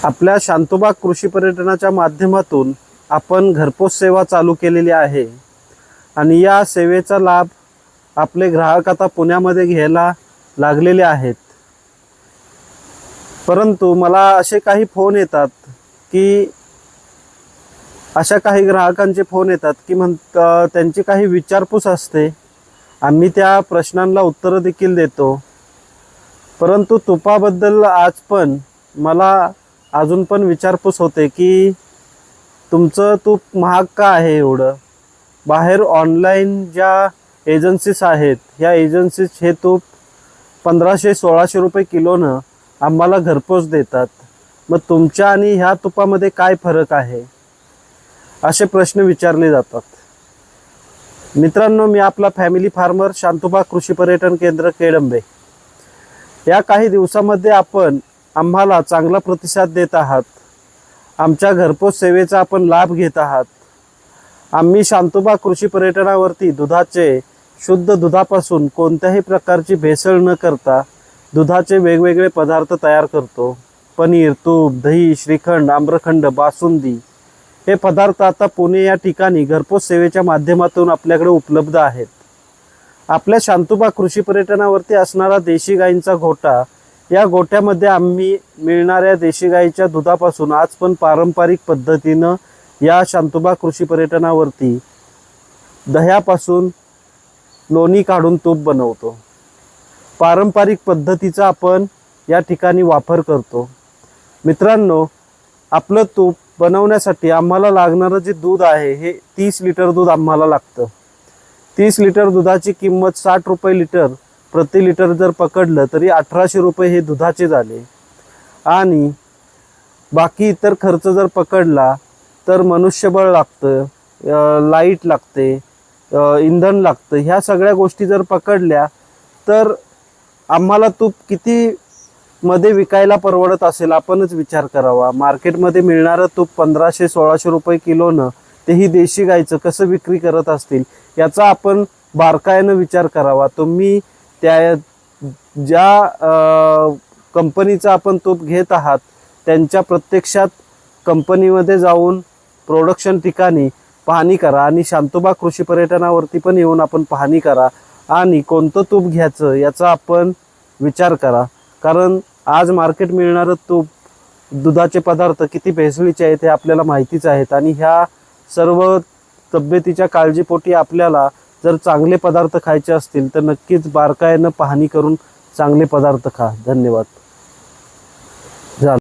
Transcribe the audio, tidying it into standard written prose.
आपल्या शांतोबा कृषी पर्यटनाच्या माध्यमातून आपण घरपोच सेवा चालू केलेली आहे आणि या सेवेचा लाभ आपले ग्राहक आता पुण्यामध्ये घ्यायला लागलेले आहेत। परंतु मला असे काही फोन येतात की अशा काही ग्राहकांचे फोन येतात की त्यांची काही विचारपूस असते। आम्ही त्या प्रश्नांना उत्तर देखील देतो, परंतु तुपाबद्दल आज पण मला अजून पण विचारपूस होते की तुमचं तूप महाग का आहे एवढं। बाहेर ऑनलाईन ज्या एजन्सीज आहेत ह्या एजन्सीज हे तूप 1500-1600 रुपये किलोनं आम्हाला घरपोच देतात, मग तुमच्या आणि ह्या तुपामध्ये काय फरक आहे असे प्रश्न विचारले जातात। मित्रांनो, मी आपला फॅमिली फार्मर शांतोबा कृषी पर्यटन केंद्र केडंबे। या काही दिवसामध्ये आपण आम्हाला चांगला प्रतिसाद देत आहात, आमच्या घरपोच सेवेचा आपण लाभ घेत आहात। आम्ही शांतोबा कृषी पर्यटनावरती दुधाचे शुद्ध दुधापासून कोणत्याही प्रकारची भेसळ न करता दुधाचे वेगवेगळे पदार्थ तयार करतो। पनीर, तूप, दही, श्रीखंड, आम्रखंड, बासुंदी हे पदार्थ आता पुणे या ठिकाणी घरपोच सेवेच्या माध्यमातून आपल्याकडे उपलब्ध आहेत। आपल्या शांतोबा कृषी पर्यटनावरती असणारा देशी गाईंचा गोठा, या गोठ्यामध्ये आम्ही मिळणाऱ्या देशी गाईच्या दुधापासून आज पण पारंपरिक पद्धतीनं या शांतोबा कृषी पर्यटनावरती दह्यापासून लोणी काढून तूप बनवतो। पारंपरिक पद्धतीचा आपण या ठिकाणी वापर करतो। मित्रांनो, आपलं तूप बनवण्यासाठी आम्हाला लागणारं जे दूध आहे हे 30 लिटर दूध आम्हाला लागतं। 30 लिटर दुधाची किंमत 60 रुपये लिटर प्रति लिटर जर पकडलं तरी 1800 रुपये हे दुधाचे झाले। आणि बाकी इतर खर्च जर पकडला तर मनुष्यबळ लागतं, लाईट लागते, इंधन लागतं। ह्या सगळ्या गोष्टी जर पकडल्या तर आम्हाला तूप किती मध्ये विकायला परवडत असेल आपणच विचार करावा। मार्केटमध्ये मिळणारं तूप 1500-1600 रुपये किलोनं, तेही देशी गाईचं, कसं विक्री करत असतील याचा आपण बारकाईनं विचार करावा। तुम्ही त्या ज्या कंपनीचं आपण तूप घेत आहात त्यांच्या प्रत्यक्षात कंपनीमध्ये जाऊन प्रोडक्शन ठिकाणी पाहणी करा आणि शांतोबा कृषी पर्यटनावरती पण येऊन आपण पाहणी करा आणि कोणतं तूप घ्यायचं याचा आपण विचार करा। कारण आज मार्केट मिळणारं तूप, दुधाचे पदार्थ किती भेसळीचे आहेत हे आपल्याला माहितीच आहेत आणि ह्या सर्व तब्येतीच्या काळजीपोटी आपल्याला जर चांगले पदार्थ खायचे असतील तर नक्कीच बारकाईनं पाहणी करून चांगले पदार्थ खा। धन्यवाद।